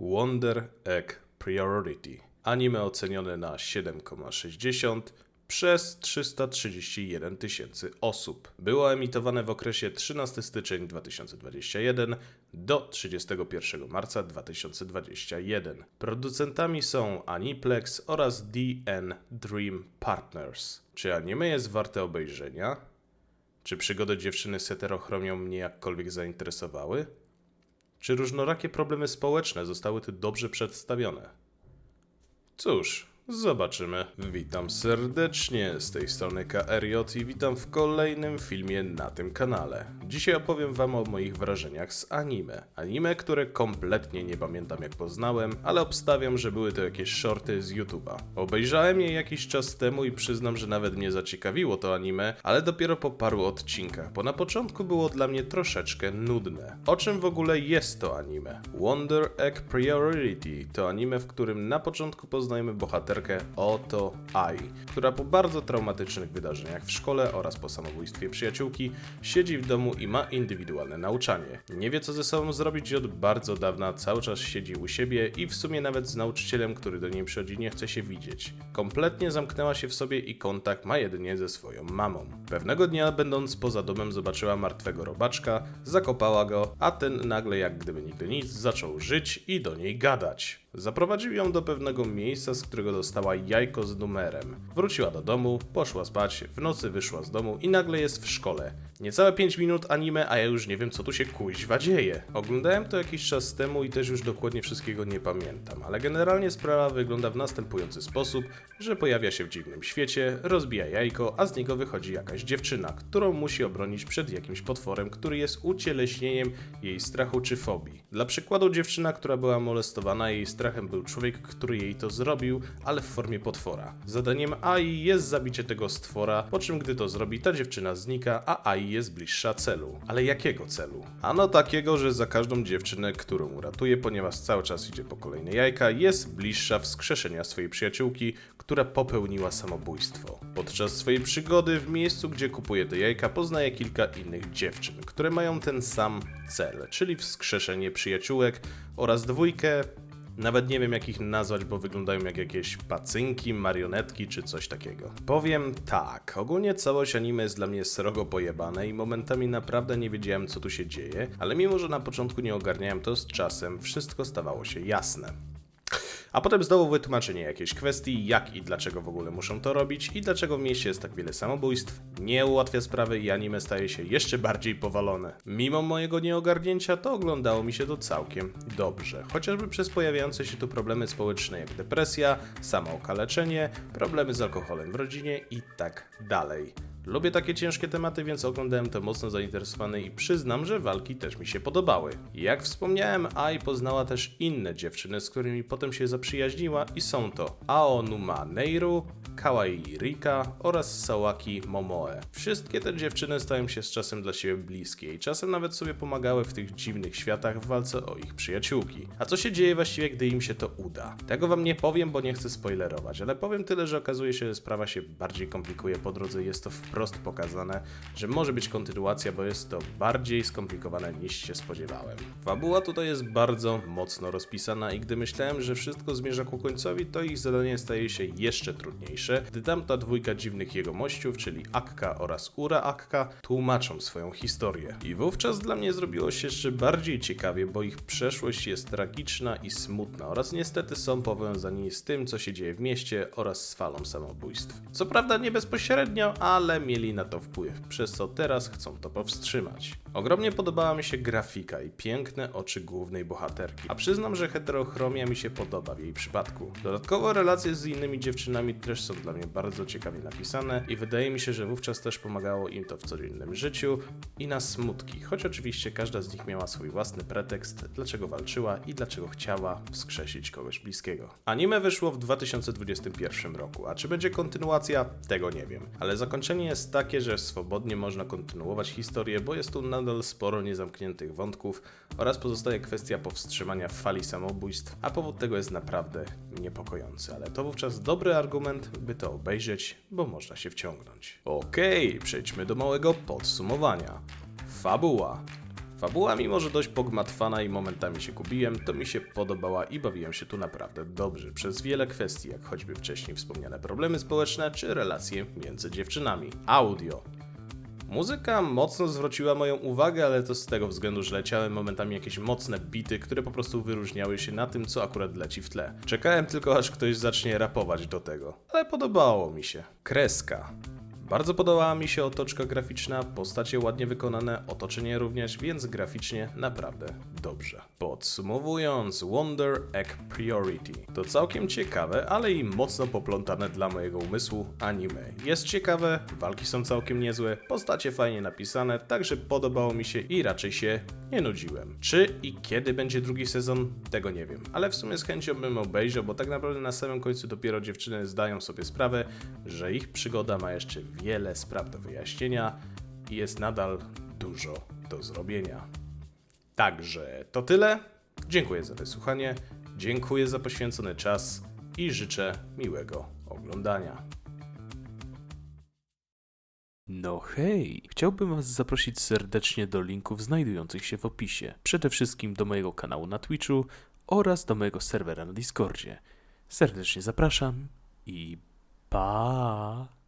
Wonder Egg Priority. Anime ocenione na 7,60 przez 331 tysięcy osób. Było emitowane w okresie 13 styczeń 2021 do 31 marca 2021. Producentami są Aniplex oraz DN Dream Partners. Czy anime jest warte obejrzenia? Czy przygody dziewczyny z heterochromią mnie jakkolwiek zainteresowały? Czy różnorakie problemy społeczne zostały tu dobrze przedstawione? Cóż, zobaczymy. Witam serdecznie, z tej strony KRJ i witam w kolejnym filmie na tym kanale. Dzisiaj opowiem wam o moich wrażeniach z anime. Anime, które kompletnie nie pamiętam jak poznałem, ale obstawiam, że były to jakieś shorty z YouTube'a. Obejrzałem je jakiś czas temu i przyznam, że nawet mnie zaciekawiło to anime, ale dopiero po paru odcinkach, bo na początku było dla mnie troszeczkę nudne. O czym w ogóle jest to anime? Wonder Egg Priority to anime, w którym na początku poznajemy bohaterkę Oto Ai, która po bardzo traumatycznych wydarzeniach w szkole oraz po samobójstwie przyjaciółki siedzi w domu i ma indywidualne nauczanie. Nie wie co ze sobą zrobić i od bardzo dawna cały czas siedzi u siebie i w sumie nawet z nauczycielem, który do niej przychodzi, nie chce się widzieć. Kompletnie zamknęła się w sobie i kontakt ma jedynie ze swoją mamą. Pewnego dnia, będąc poza domem, zobaczyła martwego robaczka, zakopała go, a ten nagle jak gdyby nigdy nic zaczął żyć i do niej gadać. Zaprowadził ją do pewnego miejsca, z którego dostała jajko z numerem. Wróciła do domu, poszła spać, w nocy wyszła z domu i nagle jest w szkole. Niecałe 5 minut anime, a ja już nie wiem co tu się kuźwa dzieje. Oglądałem to jakiś czas temu i też już dokładnie wszystkiego nie pamiętam, ale generalnie sprawa wygląda w następujący sposób, że pojawia się w dziwnym świecie, rozbija jajko, a z niego wychodzi jakaś dziewczyna, którą musi obronić przed jakimś potworem, który jest ucieleśnieniem jej strachu czy fobii. Dla przykładu dziewczyna, która była molestowana, jej strachem był człowiek, który jej to zrobił, ale w formie potwora. Zadaniem Ai jest zabicie tego stwora, po czym gdy to zrobi, ta dziewczyna znika, a Ai jest bliższa celu. Ale jakiego celu? Ano takiego, że za każdą dziewczynę, którą uratuje, ponieważ cały czas idzie po kolejne jajka, jest bliższa wskrzeszenia swojej przyjaciółki, która popełniła samobójstwo. Podczas swojej przygody w miejscu, gdzie kupuje te jajka, poznaje kilka innych dziewczyn, które mają ten sam cel, czyli wskrzeszenie przyjaciółek oraz dwójkę. Nawet nie wiem jak ich nazwać, bo wyglądają jak jakieś pacynki, marionetki czy coś takiego. Powiem tak, ogólnie całość anime jest dla mnie srogo pojebane i momentami naprawdę nie wiedziałem co tu się dzieje, ale mimo że na początku nie ogarniałem, to z czasem wszystko stawało się jasne. A potem znowu wytłumaczenie jakiejś kwestii, jak i dlaczego w ogóle muszą to robić i dlaczego w mieście jest tak wiele samobójstw, nie ułatwia sprawy i anime staje się jeszcze bardziej powalone. Mimo mojego nieogarnięcia to oglądało mi się to całkiem dobrze, chociażby przez pojawiające się tu problemy społeczne jak depresja, samookaleczenie, problemy z alkoholem w rodzinie i tak dalej. Lubię takie ciężkie tematy, więc oglądałem to mocno zainteresowany i przyznam, że walki też mi się podobały. Jak wspomniałem, Ai poznała też inne dziewczyny, z którymi potem się zaprzyjaźniła i są to Aonuma Neiru, Kawaii Rika oraz Sawaki Momoe. Wszystkie te dziewczyny stają się z czasem dla siebie bliskie i czasem nawet sobie pomagały w tych dziwnych światach w walce o ich przyjaciółki. A co się dzieje właściwie, gdy im się to uda? Tego wam nie powiem, bo nie chcę spoilerować, ale powiem tyle, że okazuje się, że sprawa się bardziej komplikuje po drodze. Jest to wprost pokazane, że może być kontynuacja, bo jest to bardziej skomplikowane niż się spodziewałem. Fabuła tutaj jest bardzo mocno rozpisana i gdy myślałem, że wszystko zmierza ku końcowi, to ich zadanie staje się jeszcze trudniejsze, gdy tamta dwójka dziwnych jegomościów, czyli Akka oraz Ura Akka, tłumaczą swoją historię. I wówczas dla mnie zrobiło się jeszcze bardziej ciekawie, bo ich przeszłość jest tragiczna i smutna oraz niestety są powiązani z tym, co się dzieje w mieście oraz z falą samobójstw. Co prawda nie bezpośrednio, ale mieli na to wpływ, przez co teraz chcą to powstrzymać. Ogromnie podobała mi się grafika i piękne oczy głównej bohaterki, a przyznam, że heterochromia mi się podoba w jej przypadku. Dodatkowo relacje z innymi dziewczynami też są dla mnie bardzo ciekawie napisane i wydaje mi się, że wówczas też pomagało im to w codziennym życiu i na smutki, choć oczywiście każda z nich miała swój własny pretekst, dlaczego walczyła i dlaczego chciała wskrzesić kogoś bliskiego. Anime wyszło w 2021 roku, a czy będzie kontynuacja? Tego nie wiem, ale zakończenie jest takie, że swobodnie można kontynuować historię, bo jest tu nadal sporo niezamkniętych wątków oraz pozostaje kwestia powstrzymania fali samobójstw, a powód tego jest naprawdę niepokojący, ale to wówczas dobry argument, by to obejrzeć, bo można się wciągnąć. Okej, przejdźmy do małego podsumowania. Fabuła. Fabuła, mimo że dość pogmatwana i momentami się gubiłem, to mi się podobała i bawiłem się tu naprawdę dobrze przez wiele kwestii, jak choćby wcześniej wspomniane problemy społeczne czy relacje między dziewczynami. Audio. Muzyka mocno zwróciła moją uwagę, ale to z tego względu, że leciały momentami jakieś mocne bity, które po prostu wyróżniały się na tym, co akurat leci w tle. Czekałem tylko, aż ktoś zacznie rapować do tego, ale podobało mi się. Kreska. Bardzo podobała mi się otoczka graficzna, postacie ładnie wykonane, otoczenie również, więc graficznie naprawdę dobrze. Podsumowując, Wonder Egg Priority to całkiem ciekawe, ale i mocno poplątane dla mojego umysłu anime. Jest ciekawe, walki są całkiem niezłe, postacie fajnie napisane, także podobało mi się i raczej się nie nudziłem. Czy i kiedy będzie drugi sezon? Tego nie wiem, ale w sumie z chęcią bym obejrzał, bo tak naprawdę na samym końcu dopiero dziewczyny zdają sobie sprawę, że ich przygoda ma jeszcze wiele spraw do wyjaśnienia i jest nadal dużo do zrobienia. Także to tyle. Dziękuję za wysłuchanie, dziękuję za poświęcony czas i życzę miłego oglądania. No hej, chciałbym Was zaprosić serdecznie do linków znajdujących się w opisie. Przede wszystkim do mojego kanału na Twitchu oraz do mojego serwera na Discordzie. Serdecznie zapraszam i pa!